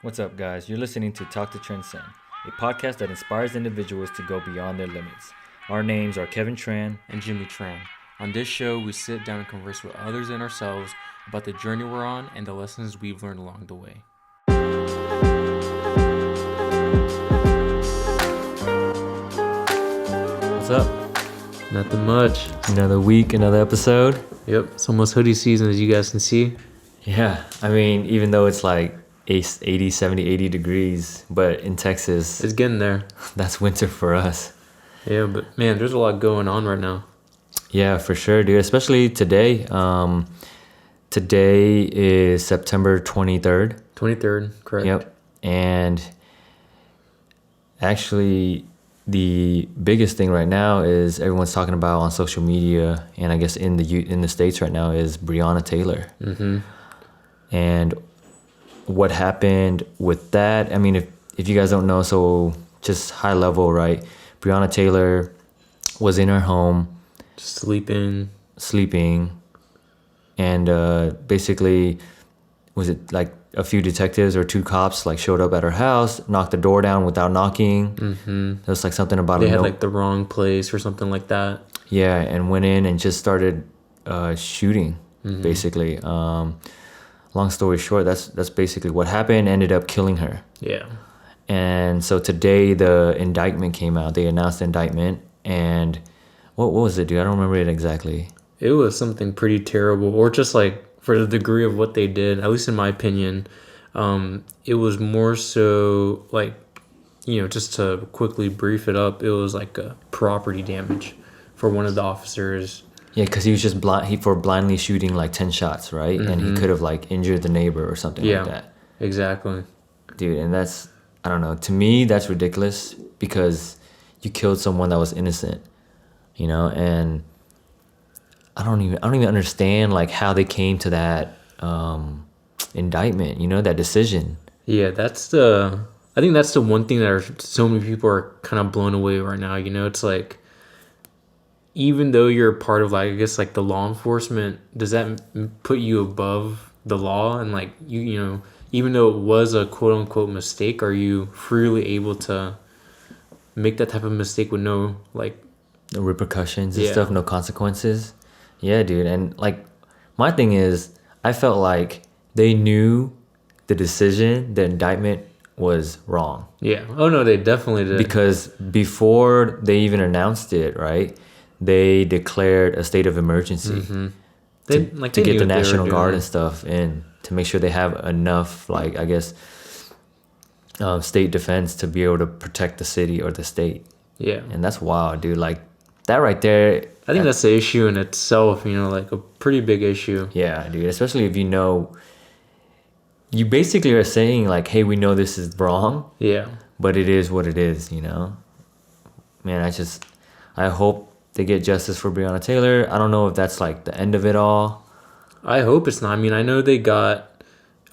What's up, guys? You're listening to To Transcend, a podcast that inspires individuals to go beyond their limits. Our names are Kevin Tran and Jimmy Tran. On this show, we sit down and converse with others and ourselves about the journey we're on and the lessons we've learned along the way. What's up? Nothing much. Another week, another episode. Yep, it's almost hoodie season, as you guys can see. Yeah, I mean, even though it's like 80, 70, 80 degrees, but in Texas, It's getting there. that's winter for us. Yeah, but man, there's a lot going on right now. Yeah, for sure, dude. Especially today. Today is September 23rd. 23rd, correct? Yep. And actually, the biggest thing right now is everyone's talking about on social media, and I guess in the States right now, is Brianna Taylor. Mm-hmm. And what happened with that? I mean, if you guys don't know, so just high level, right? Brianna Taylor was in her home, Just sleeping. and basically, was it like a few detectives or two cops like showed up at her house, knocked the door down without knocking. Mm-hmm. There was like something about They a had note. like the wrong place or something like that. Yeah, and went in and just started shooting, Mm-hmm. basically. Long story short, that's basically what happened. Ended up killing her. Yeah. And so today the indictment came out. They announced the indictment, and what was it, dude? I don't remember it exactly. It was something pretty terrible, or just like for the degree of what they did, at least in my opinion, it was more so like, just to quickly brief it up, it was like a property damage for one of the officers. Yeah, because he was just blindly shooting like 10 shots, right? And he could have like injured the neighbor or something like that. Exactly. Dude, and that's, I don't know, to me that's ridiculous because you killed someone that was innocent, and I don't even understand like how they came to that indictment, that decision. Yeah, I think that's the one thing that so many people are kind of blown away right now. It's like, even though you're part of like, I guess like the law enforcement, does that put you above the law? And like, even though it was a quote unquote mistake, are you freely able to make that type of mistake with no like No repercussions and stuff, no consequences. Yeah, dude. And like, my thing is, I felt like they knew the decision, the indictment was wrong. Yeah. Oh no, they definitely did. Because before they even announced it, right, they declared a state of emergency Mm-hmm. to They get knew the what they National were Guard doing. and stuff in to make sure they have enough, like, I guess, state defense to be able to protect the city or the state. Yeah. And that's wild, dude. Like, that right there. I think that's the issue in itself, like a pretty big issue. Yeah, dude. Especially if you basically are saying like, hey, we know this is wrong, Yeah. but it is what it is, Man, I hope they get justice for Breonna Taylor. I don't know if that's like the end of it all. I hope it's not. I mean, I know they got,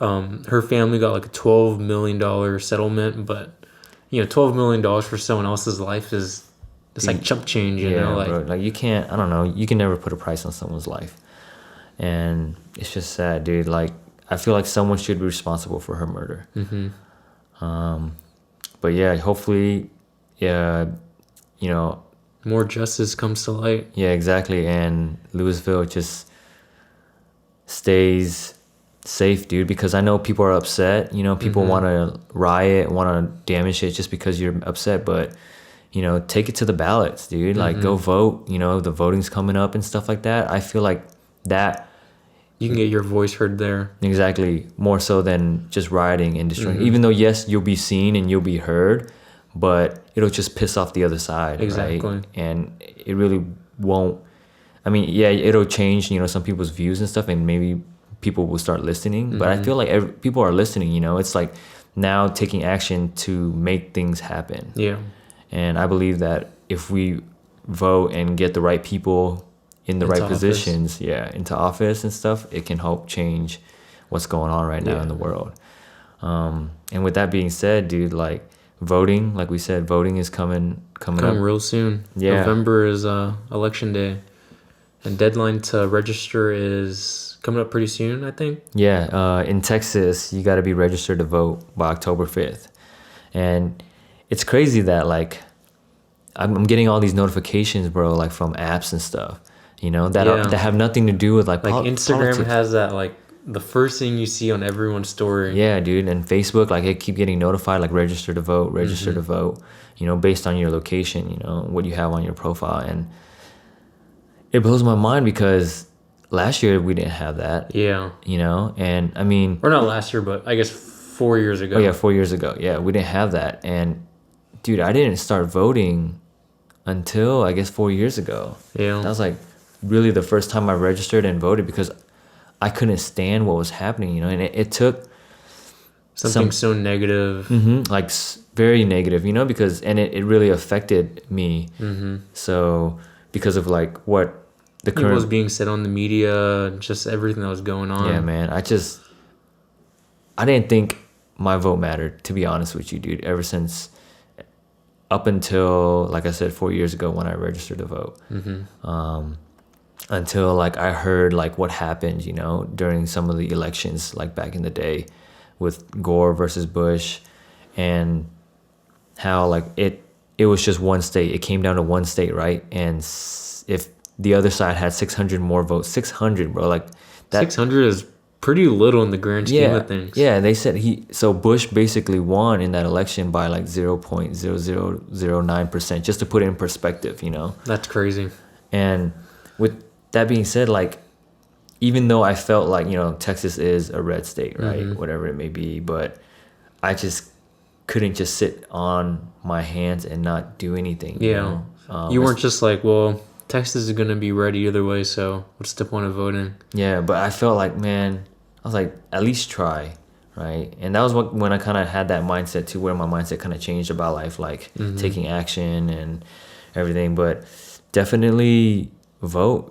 her family got like a $12 million settlement, but, $12 million for someone else's life it's like chump change, like. Bro, like you can't, I don't know, you can never put a price on someone's life. And it's just sad, dude. Like, I feel like someone should be responsible for her murder. Mm-hmm. But yeah, hopefully, More justice comes to light. yeah, exactly. And Louisville just stays safe, dude, because I know people are upset. People want to riot, want to damage it just because you're upset. But, take it to the ballots, dude. Like, go vote. The voting's coming up and stuff like that. I feel like that. You can get your voice heard there. Exactly. More so than just rioting and destroying. Even though, yes, you'll be seen and you'll be heard, but it'll just piss off the other side. Exactly. Right? And it really won't. I mean, yeah, it'll change, some people's views and stuff, and maybe people will start listening. But I feel like people are listening, It's like now taking action to make things happen. Yeah. And I believe that if we vote and get the right people in the Into right office. positions, into office and stuff, it can help change what's going on right now in the world. And with that being said, dude, like voting, like we said, voting is coming up real soon. Yeah. November is election day. And deadline to register is coming up pretty soon, I think. Yeah, in Texas, you got to be registered to vote by October 5th. And it's crazy that, like, I'm getting all these notifications, bro, like from apps and stuff, that have nothing to do with like Instagram politics. has that, like, the first thing you see on everyone's story. Yeah, dude. And Facebook, like, it keep getting notified, like, register to vote, based on your location, what you have on your profile. And it blows my mind because last year we didn't have that. Yeah. And I mean, or not last year, but I guess 4 years ago. Oh yeah, 4 years ago. Yeah, we didn't have that. And dude, I didn't start voting until I guess 4 years ago. Yeah. That was like really the first time I registered and voted because I couldn't stand what was happening, and it took something so negative, like very negative, because it really affected me. So because of like what the current was being said on the media, just everything that was going on. Yeah, man. I didn't think my vote mattered, to be honest with you, dude. Ever since up until, like I said, 4 years ago when I registered to vote. Until like I heard like what happened, during some of the elections, like back in the day with Gore versus Bush, and how like it was just one state. It came down to one state, right? And if the other side had 600 more votes, 600, bro, like that 600 is pretty little in the grand scheme of things. Yeah, they said so Bush basically won in that election by like 0.0009%, just to put it in perspective, That's crazy. And with that being said, like, even though I felt like, Texas is a red state, right? Whatever it may be, but I just couldn't just sit on my hands and not do anything. Yeah. You weren't just like, well, Texas is going to be red either way, so what's the point of voting? Yeah, but I felt like, man, I was like, at least try, right? And that was when I kind of had that mindset too, where my mindset kind of changed about life, like taking action and everything. But definitely vote,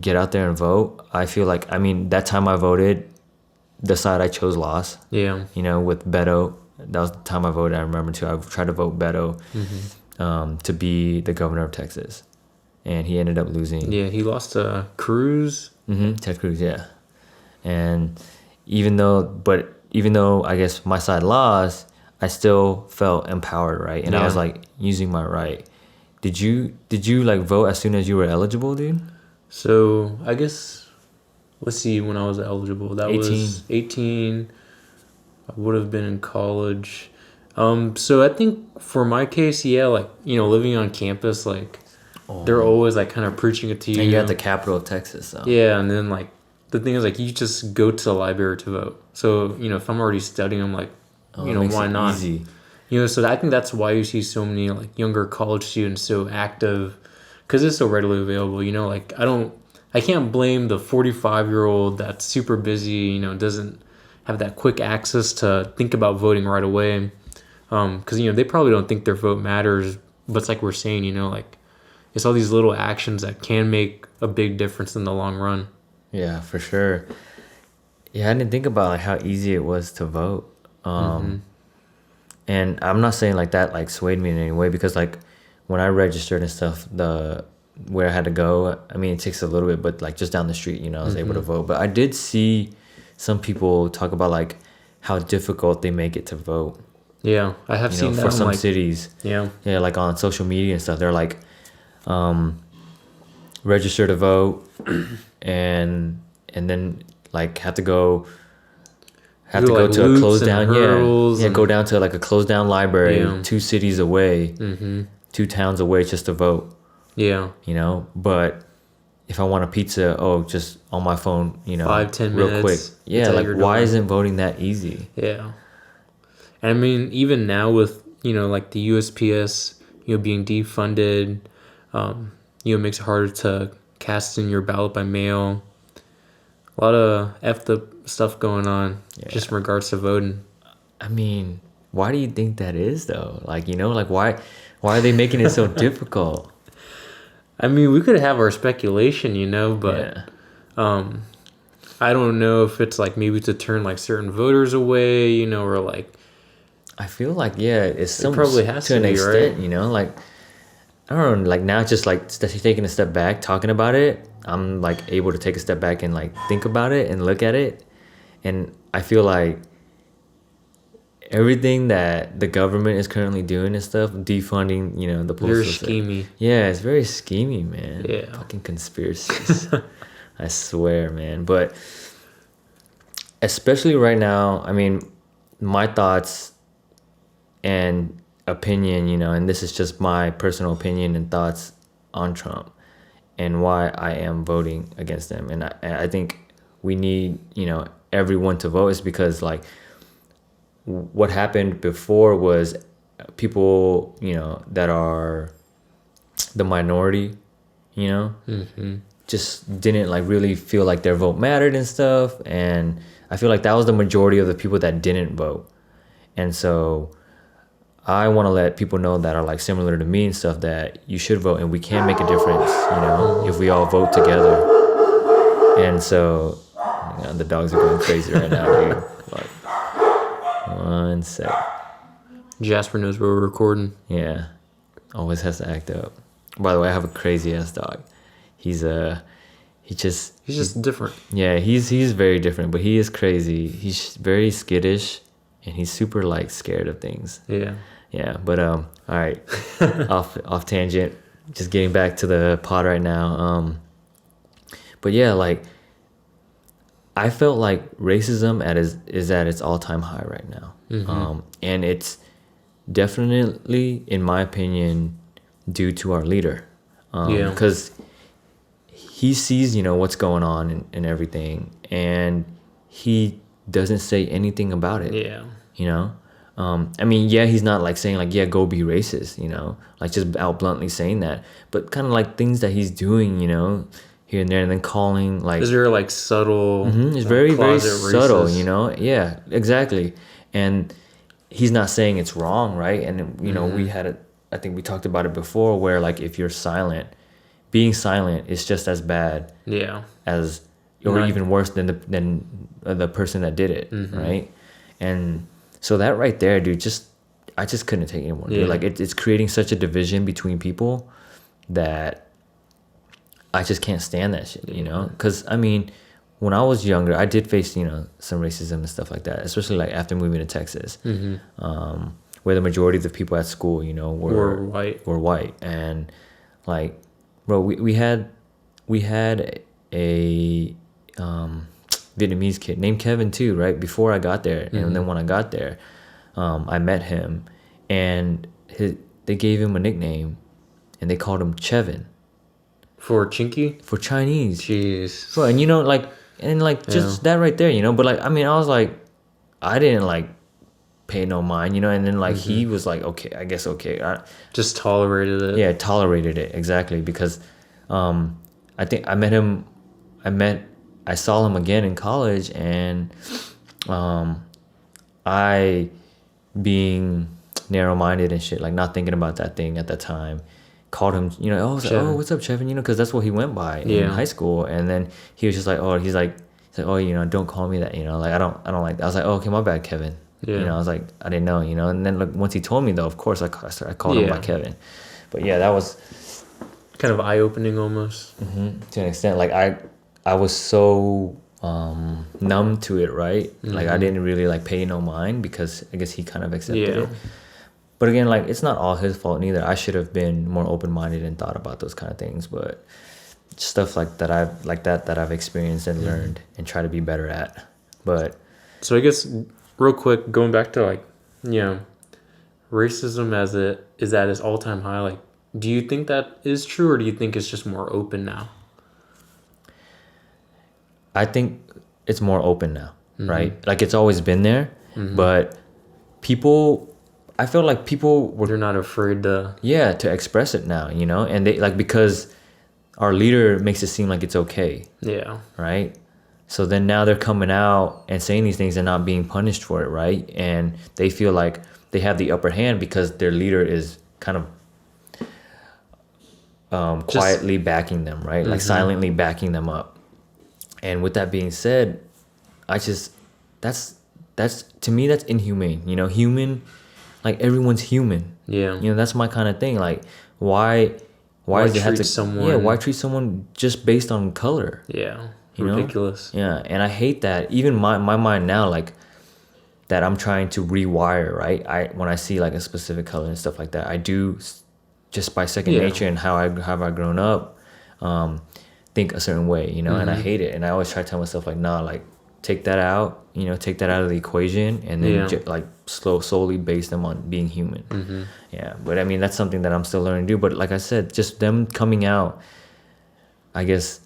get out there and vote. I feel like, I mean, that time I voted, the side I chose lost. Yeah. With Beto, that was the time I voted. I remember too. I tried to vote Beto to be the governor of Texas, and he ended up losing. Yeah, he lost to Cruz. Ted Cruz, yeah. And even though I guess my side lost, I still felt empowered, right? And I was like using my right. Did you like vote as soon as you were eligible, dude? So I guess, let's see, when I was eligible, that 18. was 18. I would have been in college. So I think for my case, yeah, like, living on campus, like, they're always like kind of preaching it to you. And you're at the capital of Texas, so. Yeah, and then like the thing is, like, you just go to the library to vote. So if I'm already studying, I'm like, why not? Easy. So I think that's why you see so many like younger college students so active, because it's so readily available. Like I can't blame the 45-year-old that's super busy, doesn't have that quick access to think about voting right away, because they probably don't think their vote matters. But it's like we're saying, like, it's all these little actions that can make a big difference in the long run. Yeah, for sure. Yeah, I didn't think about like how easy it was to vote. And I'm not saying like that like swayed me in any way, because like when I registered and stuff, where I had to go, I mean, it takes a little bit, but like just down the street, I was able to vote. But I did see some people talk about like how difficult they make it to vote. Yeah, I have seen that for some like, cities. Yeah, like on social media and stuff. They're like, register to vote, and then like have to go like to a closed down go down to like a closed down library 2 cities away, 2 towns away, just to vote. Yeah. But if I want a pizza, just on my phone, 5-10 real minutes, quick. Yeah, like why isn't voting that easy? Yeah. And I mean, even now with, like the USPS, being defunded, it makes it harder to cast in your ballot by mail. A lot of effed up stuff going on, just in regards to voting. I mean, why do you think that is though? Like, like why are they making it so difficult? I mean, we could have our speculation, but I don't know if it's like maybe to turn like certain voters away, or like. I feel like it's some probably has to an be, extent, right? like I don't know, like now just like taking a step back, talking about it, I'm like able to take a step back and like think about it and look at it. And I feel like everything that the government is currently doing and stuff, defunding, you know, the postal Very system. schemy. Yeah, it's very schemy, man. Yeah. Fucking conspiracies. I swear, man. But especially right now, I mean, my thoughts and opinion, you know, and this is just my personal opinion and thoughts on Trump and why I am voting against them. And I think we need, you know, everyone to vote is because like what happened before was people, you know, that are the minority, you know, just didn't like really feel like their vote mattered and stuff. And I feel like that was the majority of the people that didn't vote. And so I want to let people know that are like similar to me and stuff that you should vote and we can make a difference, you know, if we all vote together. And so, you know, the dogs are going crazy right now, dude. But one sec. Jasper knows where we're recording. Yeah, always has to act up. By the way, I have a crazy ass dog. He's just different. Yeah, he's very different, but he is crazy. He's very skittish, and he's super like scared of things. Yeah, but all right, off tangent. Just getting back to the pod right now. But yeah, like I felt like racism is at its all-time high right now. And it's definitely, in my opinion, due to our leader. Because he sees, you know, what's going on and everything, and he doesn't say anything about it. Yeah. You know? I mean, yeah, he's not like saying like, yeah, go be racist, you know, like just out bluntly saying that, but kind of like things that he's doing, you know, here and there, and then calling like, is there like subtle? It's very subtle, racist? you know. Yeah, exactly. And he's not saying it's wrong, right? And you know, I think we talked about it before, where like if you're silent, being silent is just as bad, as or even worse than the person that did it, right? And so that right there, dude, I just couldn't take it anymore. Dude. Like it's creating such a division between people that I just can't stand that shit, you know? Because, I mean, when I was younger, I did face, you know, some racism and stuff like that, especially like after moving to Texas, where the majority of the people at school, you know, were white. And like, bro, we had a Vietnamese kid named Kevin too, right? Before I got there. And then when I got there, I met him, and they gave him a nickname, and they called him Chevin. For Chinky? For Chinese. Jeez. Bro, and you know, like, and like, just that right there, you know? But like, I mean, I was like, I didn't like pay no mind, you know? And then like, he was like, okay, I guess okay. Just tolerated it. Yeah, tolerated it, exactly. Because I think I saw him again in college, and I, being narrow-minded and shit, like not thinking about that thing at that time, called him, you know, I was like, oh, what's up, Chevin? You know, because that's what he went by in high school. And then he was just like, oh, he's like, oh, you know, don't call me that, you know, like I don't like that. I was like, oh, okay, my bad, Kevin. You know, I was like, I didn't know, you know. And then like once he told me though, of course I called him by Kevin. But yeah, that was kind of eye-opening almost. To an extent. Like I was so numb to it, right? Like I didn't really like pay no mind, because I guess he kind of accepted it. But again, like it's not all his fault neither. I should have been more open-minded and thought about those kind of things. But stuff like that I've experienced and learned and try to be better at. But so I guess real quick, going back to like, you know, racism as it is at its all-time high, like, do you think that is true, or do you think it's just more open now? I think it's more open now, right? Like it's always been there, but I feel like people they're not afraid to express it now, you know? And they like, because our leader makes it seem like it's okay. Yeah. Right? So then now they're coming out and saying these things and not being punished for it, right? And they feel like they have the upper hand because their leader is kind of quietly backing them, right? Like silently backing them up. And with that being said, that's to me, that's inhumane. You know, like everyone's human. Yeah. You know, that's my kind of thing. Like, why does it have to? someone? Yeah, why treat someone just based on color? Yeah. You know? Ridiculous. Yeah, and I hate that. Even my mind now, like that, I'm trying to rewire. Right, when I see like a specific color and stuff like that, I do just by second nature and how I've grown up, think a certain way. You know, and I hate it. And I always try to tell myself like, nah, like take that out. You know, take that out of the equation, and then like solely base them on being human. Yeah, but I mean that's something that I'm still learning to do. But like I said, just them coming out, I guess,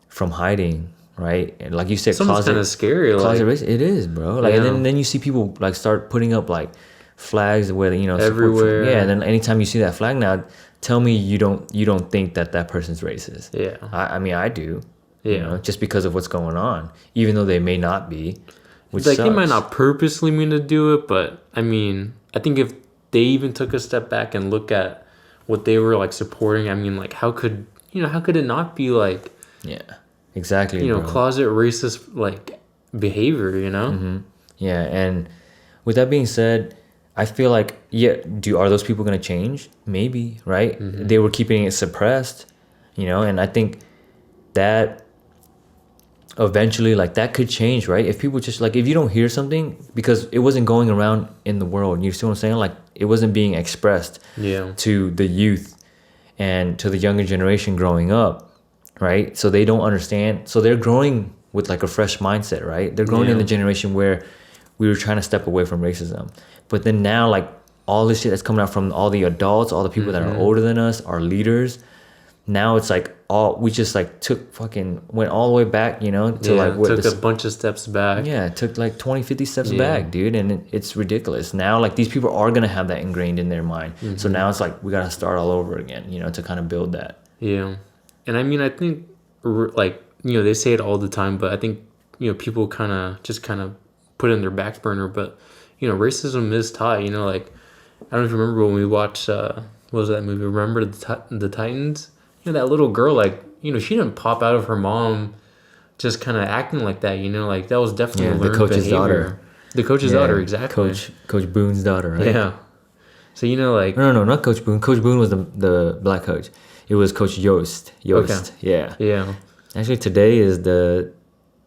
from hiding, right? And like you said, Someone's kind of scary. Closet race, it is, bro. Like, and then you see people like start putting up like flags where everywhere. And then anytime you see that flag now, tell me you don't think that person's racist. Yeah, I mean I do. Yeah, you know, just because of what's going on, even though they may not be. Which like sucks. they might not purposely mean to do it, but I mean, I think if they even took a step back and look at what they were like supporting, I mean, like how could it not be like, yeah, exactly, bro. Closet racist like behavior, you know? Yeah, and with that being said, I feel like are those people gonna change? Maybe, right? They were keeping it suppressed, you know, and I think that eventually like that could change, right? If people just like, if you don't hear something because it wasn't going around in the world, you see what I'm saying? Like it wasn't being expressed to the youth and to the younger generation growing up, right? So they don't understand. So they're growing with like a fresh mindset, right? They're growing in the generation where we were trying to step away from racism. But then now like all this shit that's coming out from all the adults, all the people that are older than us, our leaders, now it's like we just like went all the way back, you know, to like took a bunch of steps back. Yeah, it took like 20-50 steps back, dude, and it's ridiculous. Now like these people are gonna have that ingrained in their mind. So now it's like we gotta start all over again, you know, to kind of build that. Yeah, and I mean I think like, you know, they say it all the time, but I think, you know, people kind of put it in their back burner. But you know, racism is taught. You know, like I don't know if you remember when we watched what was that movie? Remember the Titans? You know, that little girl, like, you know, she didn't pop out of her mom just kind of acting like that, you know, like that was definitely learned the coach's behavior. Daughter. The coach's daughter, exactly. Coach Boone's daughter, right? Yeah. So, you know, like... No, not Coach Boone. Coach Boone was the black coach. It was Coach Yost. Okay. Yeah. Yeah. Actually, today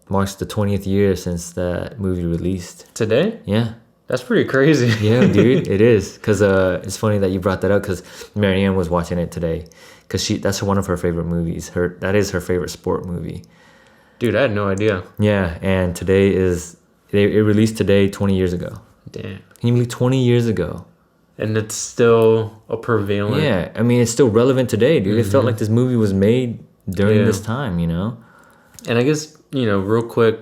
marks the 20th year since that movie released. Today? Yeah. That's pretty crazy. Yeah, dude, it is. Because it's funny that you brought that up because Marianne was watching it today. Because that's one of her favorite movies. That is her favorite sport movie. Dude, I had no idea. Yeah, and it released today 20 years ago. Damn. Can you believe 20 years ago? And it's still a prevalent... Yeah, I mean, it's still relevant today, dude. It felt like this movie was made during this time, you know? And I guess, you know, real quick,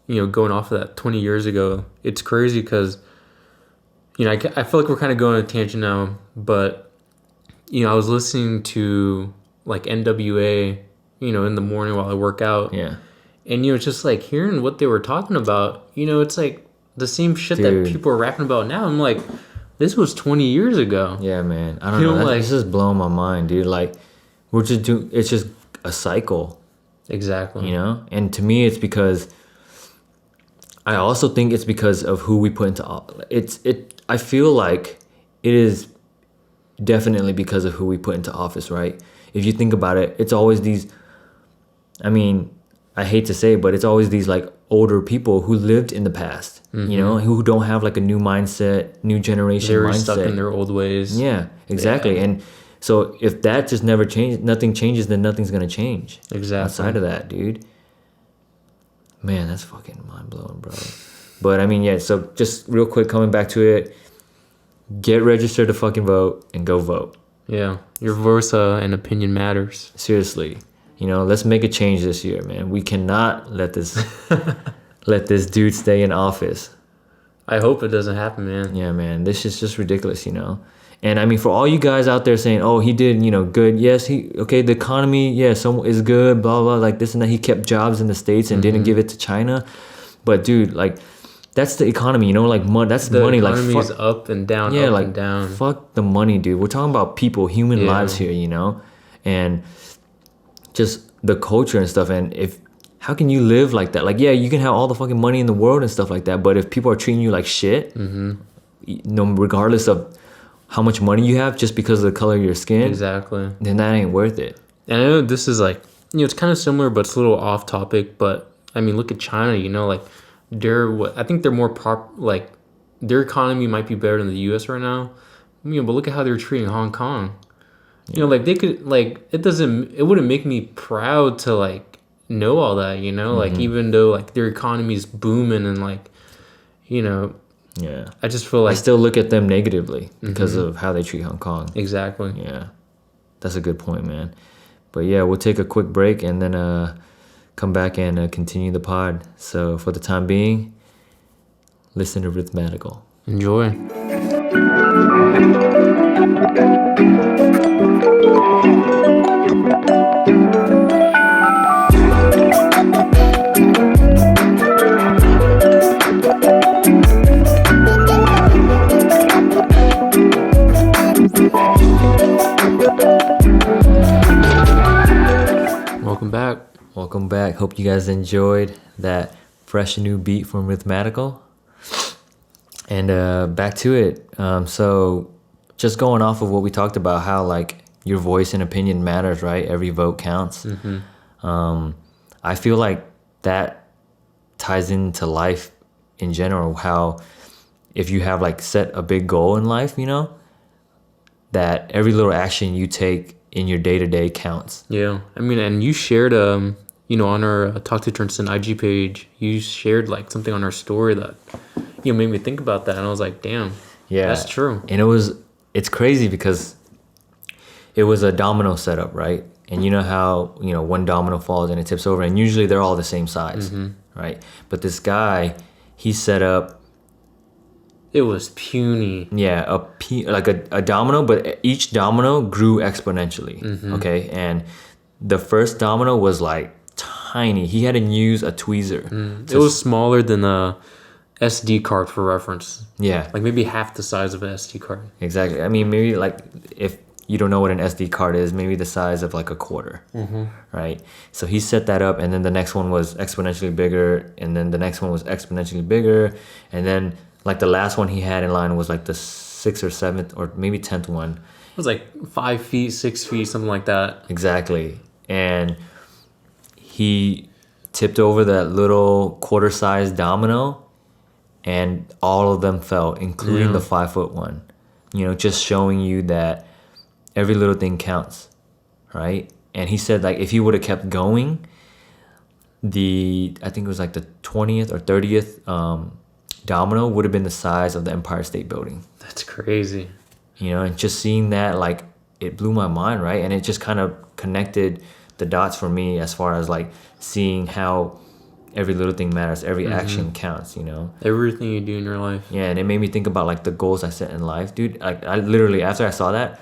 you know, going off of that 20 years ago, it's crazy because, you know, I feel like we're kind of going on a tangent now, but... You know, I was listening to like NWA, you know, in the morning while I work out. Yeah. And, you know, just like hearing what they were talking about, you know, it's like the same shit that people are rapping about now. I'm like, this was 20 years ago. Yeah, man. I don't know. This is blowing my mind, dude. Like, it's just a cycle. Exactly. You know? And to me, it's because, I also think it's because of who we put into, I feel like it is definitely because of who we put into office, right? If you think about it, it's always these, I mean, I hate to say it, but it's always these like older people who lived in the past, you know, who don't have like a new mindset, new generation mindset. They're stuck in their old ways. Yeah, exactly. Yeah. And so if that just never changes, nothing changes, then nothing's going to change. Exactly. Outside of that, dude. Man, that's fucking mind blowing, bro. But I mean, yeah, so just real quick, coming back to it, get registered to fucking vote and go vote. Yeah. Your voice and opinion matters. Seriously. You know, let's make a change this year, man. We cannot let this dude stay in office. I hope it doesn't happen, man. Yeah, man. This is just ridiculous, you know. And I mean, for all you guys out there saying, oh, he did, you know, good. Yes, the economy, yeah, is good, blah, blah, like this and that. He kept jobs in the States and didn't give it to China. But dude, like, that's the economy, you know, like that's the money. The economy's like up and down, yeah, up like, and down. Fuck the money, dude. We're talking about people, human lives here, you know, and just the culture and stuff. And how can you live like that? Like, yeah, you can have all the fucking money in the world and stuff like that, but if people are treating you like shit, no, regardless of how much money you have, just because of the color of your skin, Exactly. then that ain't worth it. And I know this is like, it's kind of similar, but it's a little off topic. But I mean, look at China. Like I think they're more like their economy might be better than the U.S. right now. But look at how they're treating Hong Kong. Like they could like it wouldn't make me proud to like know all that. Like even though like their economy is booming and like, Yeah. I just feel like I still look at them negatively because of how they treat Hong Kong. Exactly. Yeah. That's a good point, man. But yeah, we'll take a quick break and then come back and continue the pod. So for the time being, listen to Rhythmatical. Enjoy. Welcome back. Hope you guys enjoyed that fresh new beat from Rhythmatical. And back to it. So just going off of what we talked about, how like your voice and opinion matters, right? Every vote counts. I feel like that ties into life in general. How if you have like set a big goal in life, that every little action you take in your day-to-day counts. Yeah. I mean, and you shared, on our Talk to Transcend IG page, you shared like something on our story that, made me think about that. And I was like, damn, yeah, that's true. And it's crazy because it was a domino setup, right? And you know how, one domino falls and it tips over, and usually they're all the same size, right? But this guy, he set up, it was puny. Yeah, like a domino, but each domino grew exponentially. Okay, and the first domino was like tiny. He had to use a tweezer. It was smaller than a SD card, for reference. Yeah, like maybe half the size of an SD card. Exactly. I mean, maybe like if you don't know what an SD card is, maybe the size of like a quarter, right? So he set that up, and then the next one was exponentially bigger, and then the next one was exponentially bigger, and then like the last one he had in line was like the 6th or 7th or maybe 10th one. It was like 5 feet, 6 feet, something like that. Exactly. And he tipped over that little quarter-sized domino, and all of them fell, including the 5-foot one. Just showing you that every little thing counts, right? And he said like if he would have kept going, I think it was like the 20th or 30th domino would have been the size of the Empire State Building. That's crazy. And just seeing that, like, it blew my mind, right? And it just kind of connected the dots for me as far as like seeing how every little thing matters, every action counts, Everything you do in your life. Yeah, and it made me think about like the goals I set in life, dude. Like I literally, after I saw that,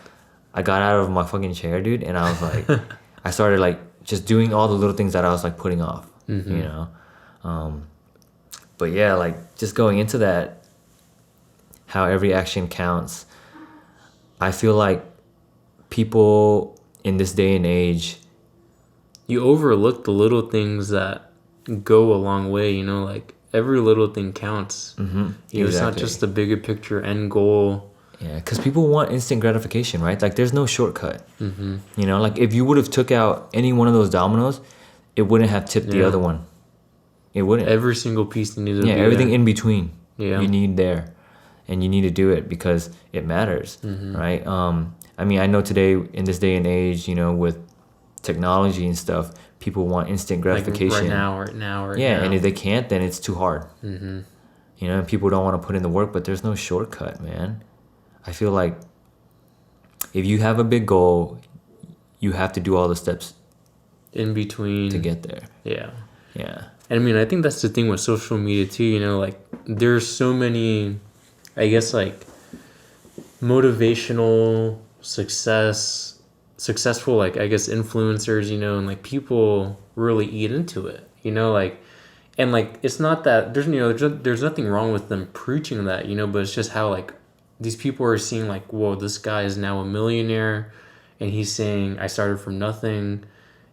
I got out of my fucking chair, dude, and I was like, I started like just doing all the little things that I was like putting off, But yeah, like just going into that, how every action counts, I feel like people in this day and age, you overlook the little things that go a long way, like every little thing counts. It's not just the bigger picture end goal. Yeah, because people want instant gratification, right? Like there's no shortcut. Like if you would have took out any one of those dominoes, it wouldn't have tipped the other one. It wouldn't. Every single piece needed to be everything there. In between. Yeah. You need there. And you need to do it because it matters, right? I mean, I know today, in this day and age, with technology and stuff, people want instant gratification. Like right now. And if they can't, then it's too hard. And people don't want to put in the work, but there's no shortcut, man. I feel like if you have a big goal, you have to do all the steps in between to get there. Yeah. And I mean, I think that's the thing with social media too, like there's so many, I guess, like motivational successful, like I guess influencers, and like people really eat into it, like, and like it's not that there's nothing wrong with them preaching that, but it's just how like these people are seeing like, whoa, this guy is now a millionaire, and he's saying I started from nothing,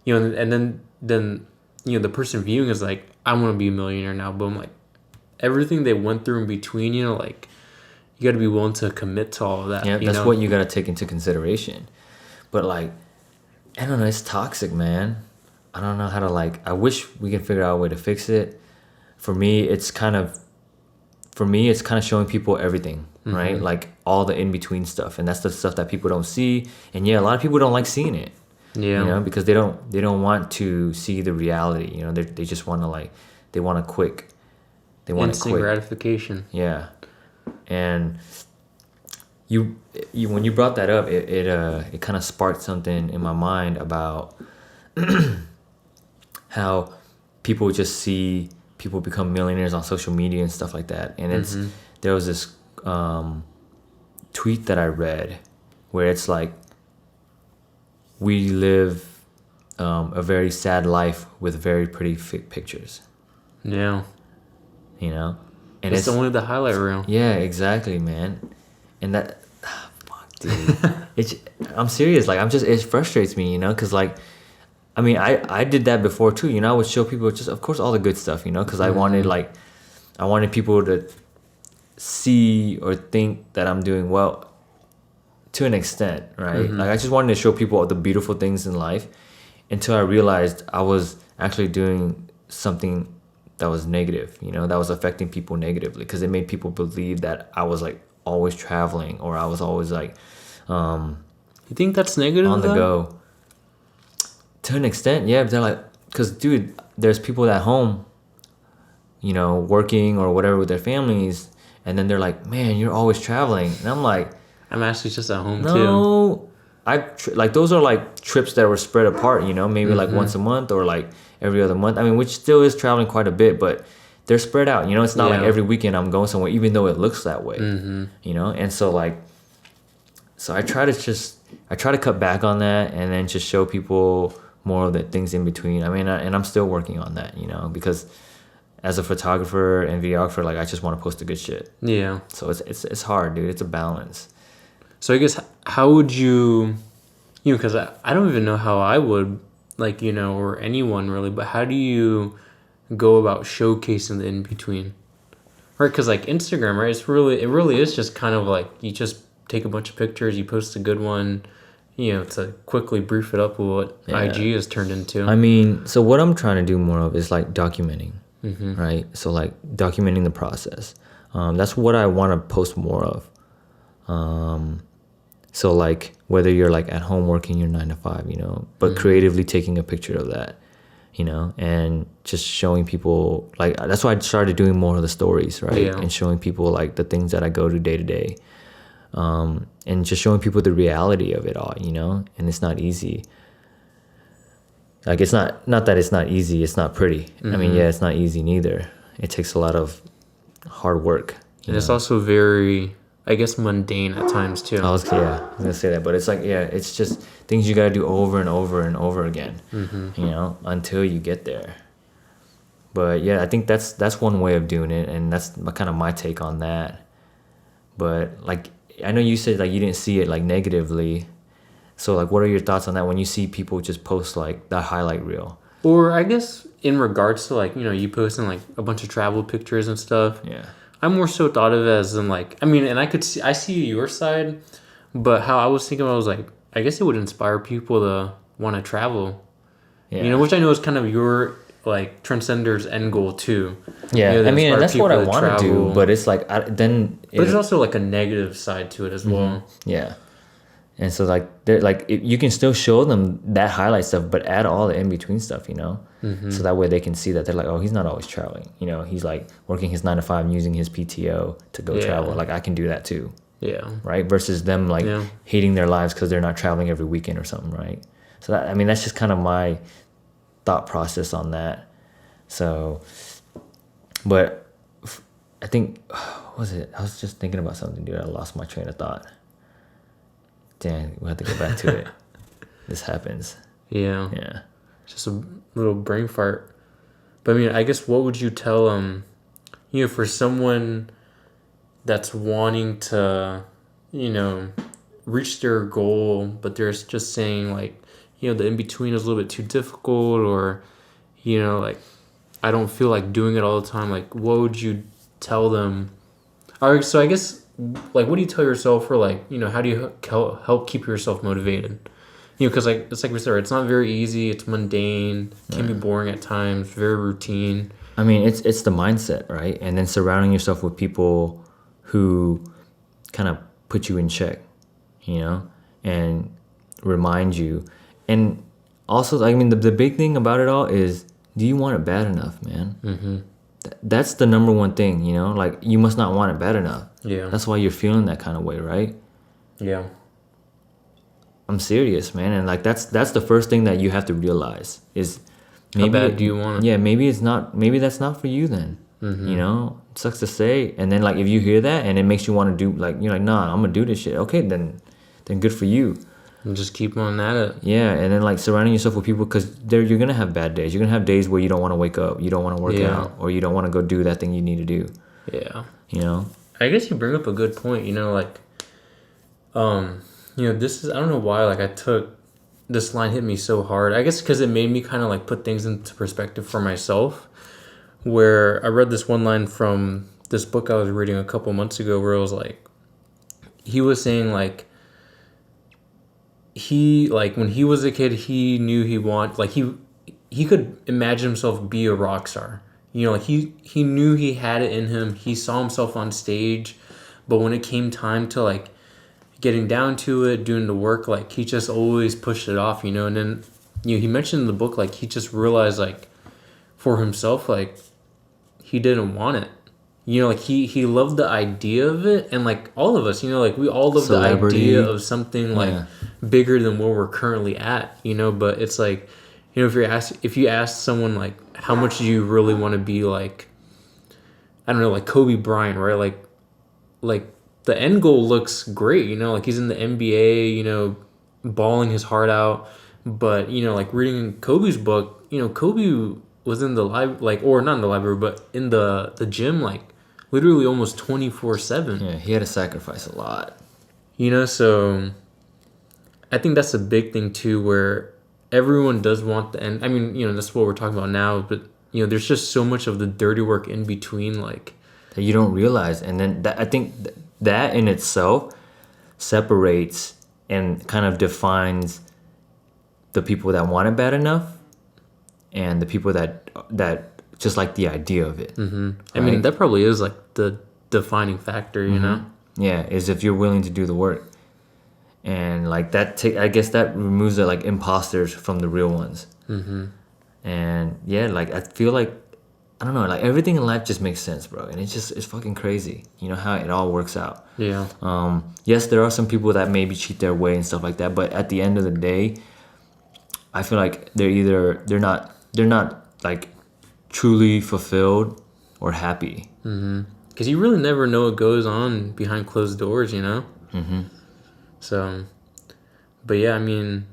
and then the person viewing is like, I want to be a millionaire now, but I'm like, everything they went through in between, like, you got to be willing to commit to all of that. Yeah, you that's know? what you got to take into consideration. But like, I don't know, it's toxic, man. I don't know how to like. I wish we can figure out a way to fix it. For me, it's kind of showing people everything, right? Like all the in between stuff, and that's the stuff that people don't see. And yeah, a lot of people don't like seeing it. Yeah. You know, because they don't want to see the reality. You know, they just want to like, they want a quick. They want instant gratification. Yeah, and you when you brought that up, it kind of sparked something in my mind about how people just see people become millionaires on social media and stuff like that. And it's there was this tweet that I read where it's like, we live a very sad life with very pretty pictures. Yeah. You know, and it's only the highlight reel. Yeah, exactly, man. And that, fuck, dude. I'm serious. Like, it frustrates me, you know, because like, I mean, I did that before too. You know, I would show people just, of course, all the good stuff, you know, because I wanted people to see or think that I'm doing well to an extent, right? Like, I just wanted to show people all the beautiful things in life until I realized I was actually doing something that was negative, you know, that was affecting people negatively, because it made people believe that I was like always traveling, or I was always like you think that's negative on the go. To an extent, yeah. But they're like, because dude, there's people at home, you know, working or whatever with their families, and then they're like, man, you're always traveling. And I'm like, I'm actually just at home too. No, like those are like trips that were spread apart, you know, maybe like once a month or like every other month. I mean, which still is traveling quite a bit, but they're spread out, you know. It's not like every weekend I'm going somewhere, even though it looks that way, you know. And so like, so I try to cut back on that, and then just show people more of the things in between. I mean, and I'm still working on that, you know, because as a photographer and videographer, like, I just want to post the good shit. Yeah. So it's hard, dude. It's a balance. So I guess, how would you know, because I don't even know how I would, like, you know, or anyone really, but how do you go about showcasing the in-between? Right? Because like Instagram, right, it really is just kind of like, you just take a bunch of pictures, you post a good one, you know, to quickly brief it up with what IG has turned into. I mean, so what I'm trying to do more of is like documenting, right? So like documenting the process. That's what I want to post more of. So like, whether you're like at home working your 9 to 5, you know, but creatively taking a picture of that, you know, and just showing people, like, that's why I started doing more of the stories, right? Yeah. And showing people like the things that I go to day to day, and just showing people the reality of it all, you know. And it's not easy. Like, it's not that it's not easy, it's not pretty. I mean, yeah, it's not easy neither. It takes a lot of hard work. And it's also very, I guess, mundane at times too. I was gonna say that, but it's like, yeah, it's just things you gotta do over and over and over again, you know, until you get there. But yeah, I think that's one way of doing it, and that's kind of my take on that. But like, I know you said like you didn't see it like negatively, so like, what are your thoughts on that when you see people just post like the highlight reel? Or I guess in regards to like, you know, you posting like a bunch of travel pictures and stuff. Yeah. I'm more so thought of it as in like, I mean, and I see your side, but how I was thinking, I was like, I guess it would inspire people to want to travel, you know, which I know is kind of your like Transcender's end goal too. Yeah, you know, I mean, and that's what I want to do, but it's like, but there's also like a negative side to it as well. Yeah. And so like, you can still show them that highlight stuff, but add all the in between stuff, you know. So that way they can see that they're like, oh, he's not always traveling, you know. He's like working his 9 to 5 and using his PTO to go travel. Like, I can do that too. Yeah. Right. Versus them like hating their lives because they're not traveling every weekend or something. Right. So that, I mean, that's just kind of my thought process on that. So, but I think, what was it? I was just thinking about something, dude. I lost my train of thought. Damn, we'll have to go back to it. This happens. Yeah. Yeah. Just a little brain fart. But I mean, I guess, what would you tell you know, for someone that's wanting to, you know, reach their goal, but they're just saying like, you know, the in-between is a little bit too difficult, or, you know, like, I don't feel like doing it all the time. Like, what would you tell them? Or, so I guess like, what do you tell yourself, for like, you know, how do you help keep yourself motivated? You know, because like it's like we said, it's not very easy. It's mundane. Can be boring at times. Very routine. I mean, it's the mindset, right? And then surrounding yourself with people who kind of put you in check, you know, and remind you. And also, I mean, the big thing about it all is, do you want it bad enough, man? Mm-hmm. That's the number one thing, you know? Like, you must not want it bad enough. Yeah. That's why you're feeling that kind of way, right? Yeah. I'm serious, man. And like, that's the first thing that you have to realize is, maybe how bad do you want it? Yeah, maybe that's not for you then. Mm-hmm. You know, it sucks to say. And then like, if you hear that and it makes you want to do, like, you're like, nah, I'm gonna do this shit. Okay, then good for you. And just keep on at it. Yeah, and then like surrounding yourself with people, because you're gonna have bad days. You're gonna have days where you don't want to wake up, you don't want to work out, or you don't want to go do that thing you need to do. Yeah. You know. I guess you bring up a good point. You know, like, you know, this is, I don't know why, like, this line hit me so hard. I guess because it made me kind of like put things into perspective for myself. Where I read this one line from this book I was reading a couple months ago, where it was like, he was saying like, when he was a kid, he knew he could imagine himself be a rock star. You know, like he knew he had it in him. He saw himself on stage, but when it came time to like getting down to it, doing the work, like he just always pushed it off, you know. And then, you know, he mentioned in the book, like, he just realized, like, for himself, like, he didn't want it. You know, like, he loved the idea of it, and like all of us, you know, like, we all love Celebrity. the idea of something like bigger than where we're currently at, you know. But it's like, you know, if you ask someone like, how much do you really want to be like, I don't know, like Kobe Bryant, right? Like the end goal looks great, you know, like he's in the NBA, you know, balling his heart out. But, you know, like reading Kobe's book, you know, Kobe was in the or not in the library, but in the gym, like literally almost 24/7. Yeah, he had to sacrifice a lot. You know, so I think that's a big thing too, where everyone does want the end. I mean, you know, that's what we're talking about now, but, you know, there's just so much of the dirty work in between, like, that you don't realize. And then I think that in itself separates and kind of defines the people that want it bad enough and the people that just like the idea of it. Mm-hmm. Right? I mean, that probably is like the defining factor, you know? Yeah, is if you're willing to do the work. And like that, I guess that removes the like imposters from the real ones. Mm-hmm. And yeah, like I feel like, I don't know, like everything in life just makes sense, bro. And it's fucking crazy, you know, how it all works out. Yeah. Yes, there are some people that maybe cheat their way and stuff like that, but at the end of the day, I feel like they're not like truly fulfilled or happy. Mm-hmm. Because you really never know what goes on behind closed doors, you know? Mm-hmm. So, but yeah, I mean,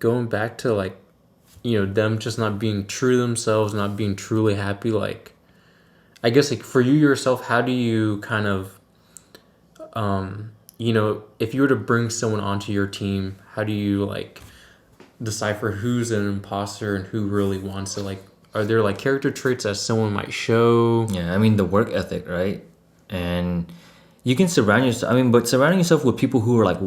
going back to like, you know, them just not being true to themselves, not being truly happy, like, I guess like for you yourself, how do you kind of, you know, if you were to bring someone onto your team, how do you like decipher who's an imposter and who really wants it? Like, are there like character traits that someone might show? Yeah, I mean, the work ethic, right? And you can surround yourself, but surrounding yourself with people who are like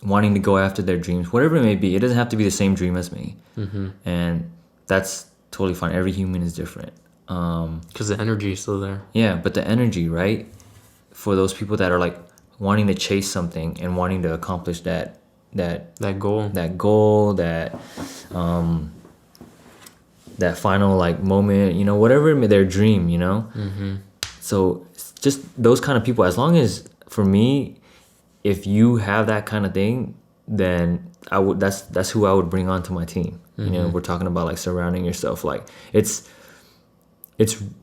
wanting to go after their dreams, whatever it may be. It doesn't have to be the same dream as me. Mm-hmm. And that's totally fine. Every human is different. Because the energy is still there. Yeah, but the energy, right? For those people that are like wanting to chase something and wanting to accomplish that goal, that final like moment, you know, whatever their dream, you know. Mm-hmm. So just those kind of people, as long as, for me, if you have that kind of thing, then that's who I would bring onto my team. Mm-hmm. You know, we're talking about like surrounding yourself, like it's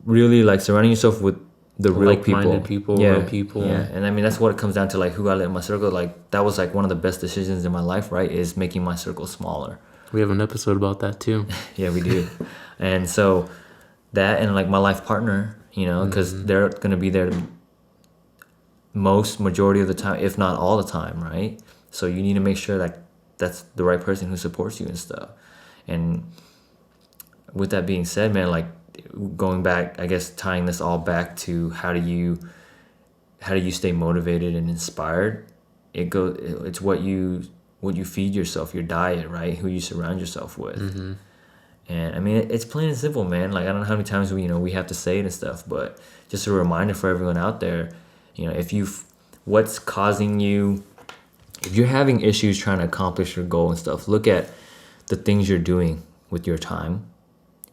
really like surrounding yourself with the real people. Real people. Yeah, and I mean, that's what it comes down to, like who I let in my circle. Like that was like one of the best decisions in my life, right? Is making my circle smaller. We have an episode about that too. Yeah, we do. And so that, and like my life partner, you know, because they're going to be there majority of the time, if not all the time, right? So you need to make sure that that's the right person who supports you and stuff. And with that being said, man, like going back, I guess tying this all back to how do you how do you stay motivated and inspired? It's what you feed yourself, your diet, right? Who you surround yourself with. Mm-hmm. And I mean, it's plain and simple, man. Like, I don't know how many times we have to say it and stuff, but just a reminder for everyone out there, what's causing you, if you're having issues trying to accomplish your goal and stuff, look at the things you're doing with your time,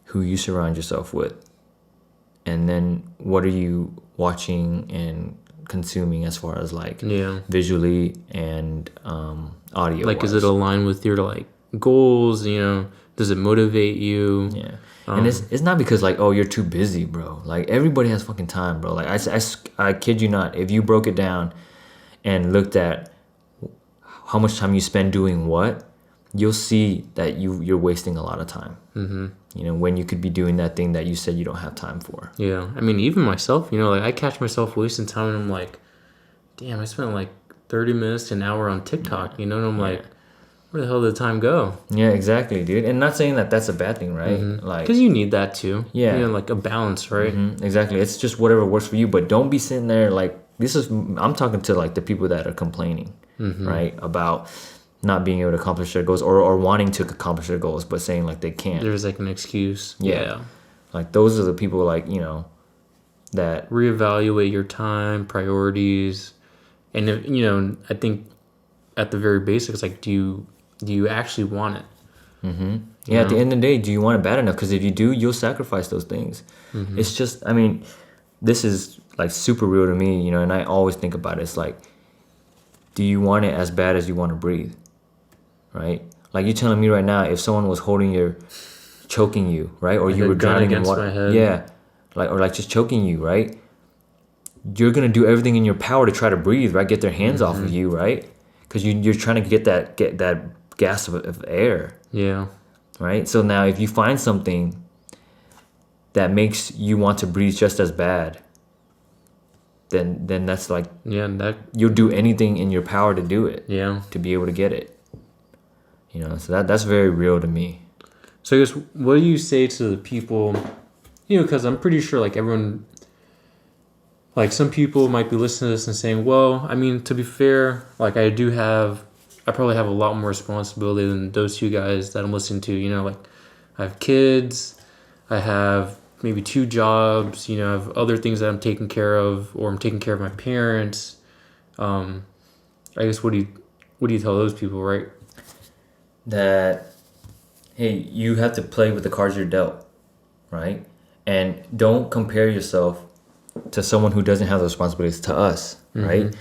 who you surround yourself with, and then what are you watching and consuming as far as like visually and audio. Like, is it aligned with your like goals? Does it motivate you? Yeah. And it's not because like, oh, you're too busy, bro. Like, everybody has fucking time, bro. Like, I kid you not, if you broke it down and looked at how much time you spend doing what, you'll see that you're wasting a lot of time. Mm-hmm. When you could be doing that thing that you said you don't have time for. Yeah. I mean, even myself, like, I catch myself wasting time and I'm like, damn, I spent like 30 minutes to an hour on TikTok, and I'm like, where the hell did the time go? Yeah, exactly, dude. And not saying that that's a bad thing, right? Mm-hmm. Like, because you need that too. Yeah. Like a balance, right? Mm-hmm. Exactly. It's just whatever works for you, but don't be sitting there like, I'm talking to like the people that are complaining, right? About not being able to accomplish their goals or wanting to accomplish their goals, but saying like they can't. There's like an excuse. Yeah. Like, those are the people like, that reevaluate your time, priorities. And if, I think at the very basics, like, do you actually want it? Mm-hmm. Yeah, at the end of the day, do you want it bad enough? Because if you do, you'll sacrifice those things. Mm-hmm. It's just, I mean, this is like super real to me, and I always think about it. It's like, do you want it as bad as you want to breathe? Right? Like, you're telling me right now, if someone was choking you, right? Or like you were drowning in water. My head. Yeah. Or just choking you, right? You're going to do everything in your power to try to breathe, right? Get their hands off of you, right? Because you're trying to get that gasp of air. Yeah. Right? So now if you find something that makes you want to breathe just as bad, then that's like, you'll do anything in your power to do it. Yeah. To be able to get it. So that's very real to me. So I guess, what do you say to the people, because I'm pretty sure like everyone, like some people might be listening to this and saying, well, I mean, to be fair, like I probably have a lot more responsibility than those two guys that I'm listening to, like I have kids, I have maybe 2 jobs, I have other things that I'm taking care of, or I'm taking care of my parents. I guess, what do you tell those people, right? That, hey, you have to play with the cards you're dealt, right? And don't compare yourself to someone who doesn't have the responsibilities to us, right?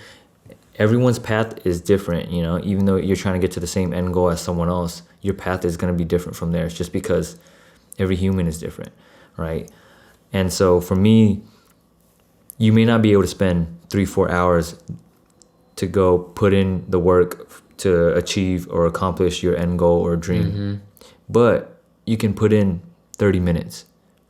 Everyone's path is different, even though you're trying to get to the same end goal as someone else, your path is going to be different from theirs, just because every human is different, right? And so for me, you may not be able to spend 3-4 hours to go put in the work to achieve or accomplish your end goal or dream, but you can put in 30 minutes,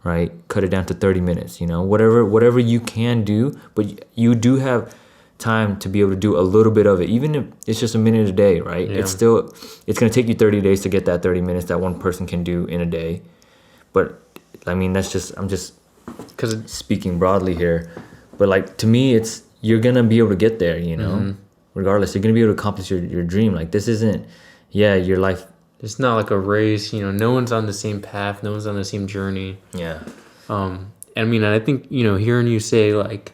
right? Cut it down to 30 minutes, whatever you can do, but you do have time to be able to do a little bit of it, even if it's just a minute a day, right? Yeah. It's going to take you 30 days to get that 30 minutes that one person can do in a day. But I mean, I'm just because speaking broadly here, but like, to me, you're going to be able to get there, regardless. You're going to be able to accomplish your dream. Like, this isn't, your life. It's not like a race, no one's on the same path, no one's on the same journey. Yeah. I mean, I think, hearing you say, like,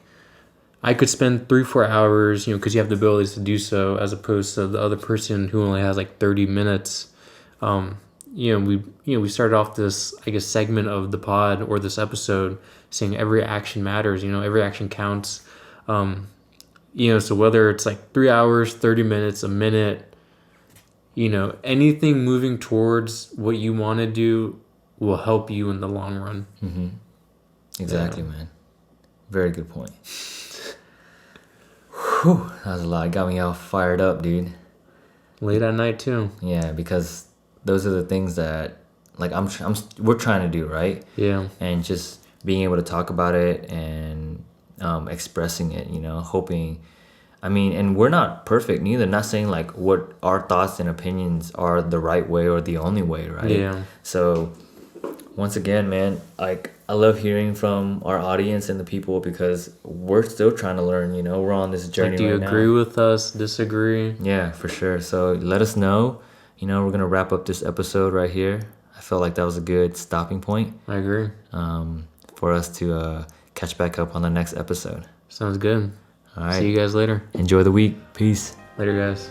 I could spend 3-4 hours, because you have the abilities to do so, as opposed to the other person who only has like 30 minutes. We started off this, I guess, segment of the pod, or this episode, saying every action matters, every action counts. So whether it's like 3 hours, 30 minutes, a minute, anything moving towards what you want to do will help you in the long run. Mm-hmm. Exactly, man. Very good point. Whew, that was a lot. It got me all fired up, dude. Late at night too. Yeah, because those are the things that, like, we're trying to do, right? Yeah. And just being able to talk about it and expressing it, hoping. I mean, and we're not perfect neither. Not saying like what our thoughts and opinions are the right way or the only way, right? Yeah. So once again, man, like, I love hearing from our audience and the people because we're still trying to learn. You know, we're on this journey Like, do you right now. agree with us? Disagree? Yeah, for sure. So let us know. You know, we're gonna wrap up this episode right here. I felt like that was a good stopping point. I agree. For us to catch back up on the next episode. Sounds good. All right. See you guys later. Enjoy the week. Peace. Later, guys.